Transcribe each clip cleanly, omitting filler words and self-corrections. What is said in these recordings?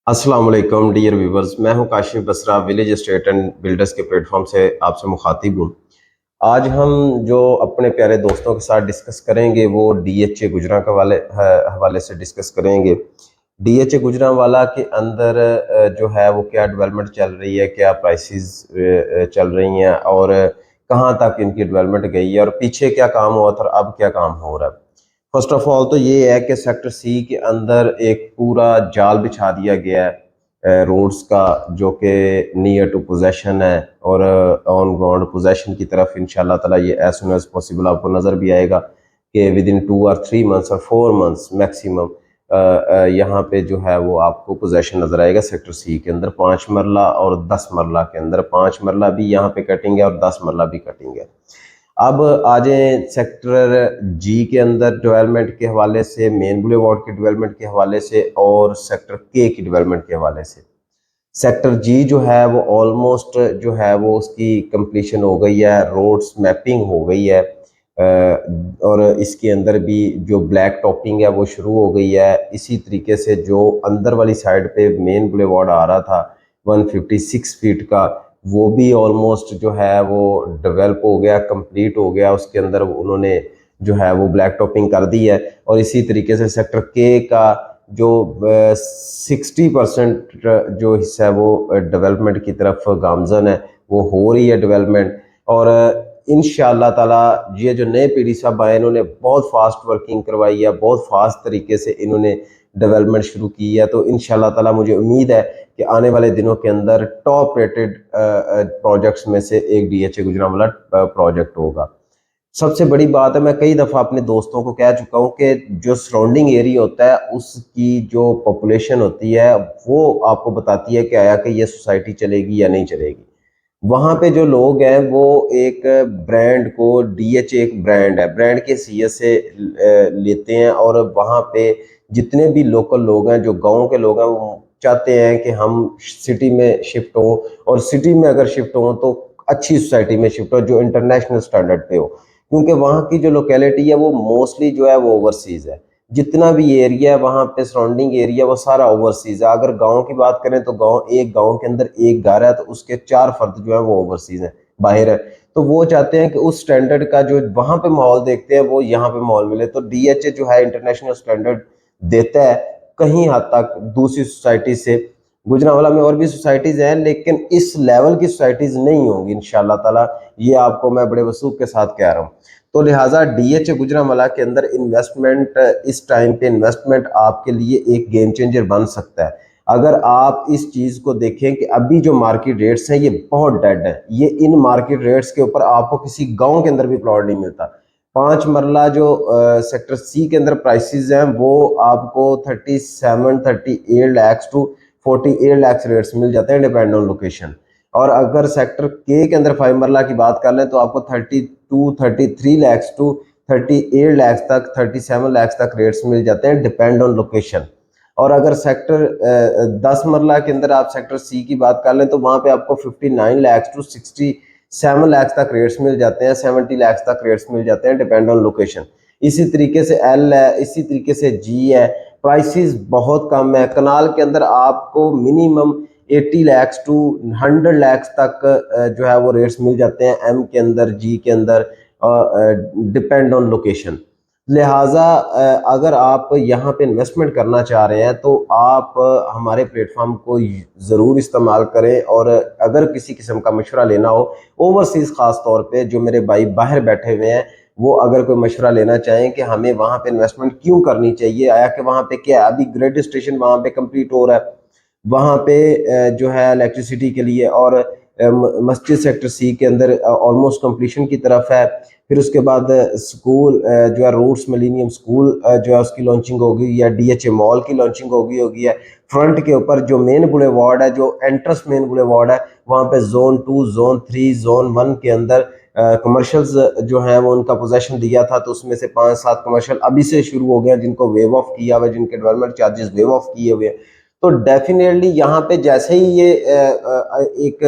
अस्सलाम वालेकुम dear viewers, मैं हूं Kashif Basra village estate and builders के प्लेटफॉर्म से आपसे मुखातिब हूं। आज हम जो अपने प्यारे दोस्तों के साथ डिस्कस करेंगे वो डीएचए गुजरां के हवाले से डिस्कस करेंगे। डीएचए गुजरांवाला के अंदर जो है वो क्या डेवलपमेंट चल रही है, क्या प्राइसेस चल रही हैं और कहां तक इनकी डेवलपमेंट गई है और पीछे क्या काम हुआ था और अब क्या काम हो रहा है। फर्स्ट ऑफ ऑल तो ये है कि सेक्टर सी के अंदर एक पूरा जाल बिछा दिया गया है रोड्स का, जो कि नियर टू पोजेशन है और ऑन ग्राउंड पोजेशन की तरफ इंशाल्लाह ताला ये एज सुन एज पॉसिबल आपको नज़र भी आएगा कि विद इन 2 और 3 मंथ्स और 4 मंथ्स मैक्सिमम यहाँ पे जो है वो आपको पोजेशन नज़र आएगा सेक्टर सी के अंदर। 5 मरला और 10 मरला के अंदर 5 मरला भी यहाँ पे कटिंग है और 10 मरला भी कटिंग है। अब आ जाए सेक्टर जी के अंदर डेवलपमेंट के हवाले से, मेन बुलेवार्ड के डेवलपमेंट के हवाले से और सेक्टर के की डेवलपमेंट के हवाले से। सेक्टर जी जो है वो ऑलमोस्ट जो है वो उसकी कंप्लीशन हो गई है, रोड्स मैपिंग हो गई है और इसके अंदर भी जो ब्लैक टॉपिंग है वो शुरू हो गई है। इसी तरीके से जो अंदर वाली साइड पे मेन बुलेवार्ड आ रहा था 156 फीट का, वो भी ऑलमोस्ट जो है वो डेवलप हो गया, कंप्लीट हो गया। उसके अंदर उन्होंने जो है वो ब्लैक टॉपिंग कर दी है और इसी तरीके से सेक्टर के का जो 60% जो हिस्सा है वो डेवलपमेंट की तरफ गामजन है, वो हो रही है डेवलपमेंट। और इंशाअल्लाह ताला ये जो नए पीढ़ी साहब आए इन्होंने बहुत फास्ट वर्किंग करवाई है, बहुत फास्ट तरीके से इन्होंने डेवलपमेंट शुरू की है। तो इंशाअल्लाह ताला मुझे उम्मीद है कि आने वाले दिनों के अंदर टॉप रेटेड प्रोजेक्ट्स में से एक डीएचए गुजरांवाला प्रोजेक्ट होगा। सबसे बड़ी बात है, मैं कई दफ़ा अपने दोस्तों को कह चुका हूँ कि जो सराउंडिंग एरिया होता है उसकी जो पॉपुलेशन होती है वो आपको बताती है कि आया कि ये सोसाइटी चलेगी या नहीं चलेगी। वहाँ पे जो लोग हैं वो एक ब्रांड को, डीएचए एक ब्रांड है, ब्रांड के हैसियत से लेते हैं और वहाँ पे जितने भी लोकल लोग हैं, जो गांव के लोग हैं, वो चाहते हैं कि हम सिटी में शिफ्ट हों और सिटी में अगर शिफ्ट हों तो अच्छी सोसाइटी में शिफ्ट हो जो इंटरनेशनल स्टैंडर्ड पे हो, क्योंकि वहाँ की जो लोकेलिटी है वो मोस्टली जो है वो ओवरसीज़ है। जितना भी एरिया है वहाँ पे सराउंडिंग एरिया वो सारा ओवरसीज़ है। अगर गांव की बात करें तो गांव के अंदर एक घर है तो उसके 4 फर्द जो है वो ओवरसीज़ हैं, बाहर है। तो वो चाहते हैं कि उस स्टैंडर्ड का जो वहाँ पे माहौल देखते हैं वो यहाँ पे माहौल मिले। तो डीएचए जो है इंटरनेशनल स्टैंडर्ड देता है कहीं हद तक दूसरी सोसाइटी से। गुजरांवाला में और भी सोसाइटीज़ हैं लेकिन इस लेवल की सोसाइटीज़ नहीं होंगी इंशाल्लाह ताला, ये आपको मैं बड़े वसूख के साथ कह रहा हूँ। तो लिहाजा डीएचए गुजरांवाला के अंदर इन्वेस्टमेंट, इस टाइम पे इन्वेस्टमेंट आपके लिए एक गेम चेंजर बन सकता है। अगर आप इस चीज़ को देखें कि अभी जो मार्केट रेट्स हैं ये बहुत डेड है, ये इन मार्केट रेट्स के ऊपर आपको किसी गांव के अंदर भी प्लॉट नहीं मिलता। 5 मरला जो सेक्टर सी के अंदर प्राइसेस हैं वो आपको 38 टू 48 रेट्स मिल जाते हैं डिपेंड ऑन लोकेशन। और अगर सेक्टर के अंदर 5 मरला की बात कर लें तो आपको 33 टू 38 तक, 37 तक रेट्स मिल जाते हैं डिपेंड ऑन लोकेशन। और अगर सेक्टर 10 मरला के अंदर आप सेक्टर सी की बात कर लें तो वहाँ पे आपको 59 टू 67 तक रेट्स मिल जाते हैं, 70 तक रेट्स मिल जाते हैं डिपेंड ऑन लोकेशन। इसी तरीके से एल है, इसी तरीके से जी है, प्राइसेस बहुत कम है। कनाल के अंदर आपको मिनिमम 80 टू 100 तक जो है वो रेट्स मिल जाते हैं एम के अंदर, जी के अंदर, डिपेंड ऑन लोकेशन। लिहाजा अगर आप यहाँ पे इन्वेस्टमेंट करना चाह रहे हैं तो आप हमारे प्लेटफॉर्म को ज़रूर इस्तेमाल करें। और अगर किसी किस्म का मशवरा लेना हो ओवरसीज़ ख़ास तौर पे, जो मेरे भाई बाहर बैठे हुए हैं वो अगर कोई मशवरा लेना चाहें कि हमें वहाँ पे इन्वेस्टमेंट क्यों करनी चाहिए, आया कि वहाँ पे क्या अभी ग्रेड स्टेशन वहाँ पे कंप्लीट हो रहा है, वहाँ पे जो है इलेक्ट्रिसिटी के लिए, और मस्जिद सेक्टर सी के अंदर ऑलमोस्ट कंप्लीशन की तरफ है। फिर उसके बाद स्कूल जो है रूट्स मिलीनियम स्कूल जो है उसकी लॉन्चिंग होगी, या डीएचए मॉल की लॉन्चिंग होगी है। फ्रंट के ऊपर जो मेन बुलेवार्ड है, जो एंट्रेंस मेन बुलेवार्ड है, वहाँ पे जोन 2, जोन 3, जोन 1 के अंदर कमर्शियल्स जो हैं वो उनका पोजेशन दिया था। तो उसमें से 5-7 कमर्शियल अभी से शुरू हो गए जिनको वेव ऑफ किया हुआ, जिनके डेवलपमेंट चार्जेस वेव ऑफ किए हुए हैं। तो डेफिनेटली यहाँ पे जैसे ही ये एक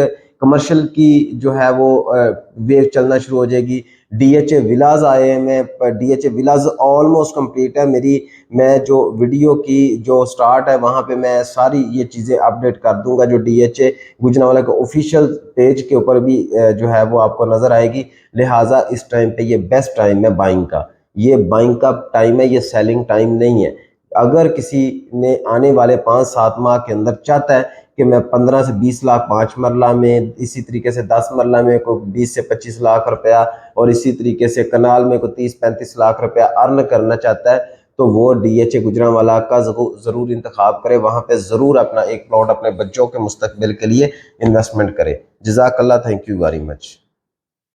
कमर्शियल की जो है वो वेव चलना शुरू हो जाएगी, DHA विलाज आए हैं, मैं DHA विलाज ऑलमोस्ट कंप्लीट है मेरी। मैं जो वीडियो की जो स्टार्ट है वहाँ पे मैं सारी ये चीज़ें अपडेट कर दूंगा। जो DHA गुजरांवाला के ऑफिशियल पेज के ऊपर भी जो है वो आपको नज़र आएगी। लिहाजा इस टाइम पे ये बेस्ट टाइम है बाइंग का, ये बाइंग का टाइम है, ये सेलिंग टाइम नहीं है। अगर किसी ने आने वाले 5-7 माह के अंदर चाहता है कि मैं 15 से 20 लाख 5 मरला में, इसी तरीके से 10 मरला में को 20 से 25 लाख रुपया, और इसी तरीके से कनाल में को 30-35 लाख रुपया अर्न करना चाहता है, तो वो DHA गुजरांवाला का ज़रूर इंतखाब करे। वहाँ पे ज़रूर अपना एक प्लॉट अपने बच्चों के मुस्तकबिल के लिए इन्वेस्टमेंट करे। जज़ाकल्लाह, थैंक यू वेरी मच।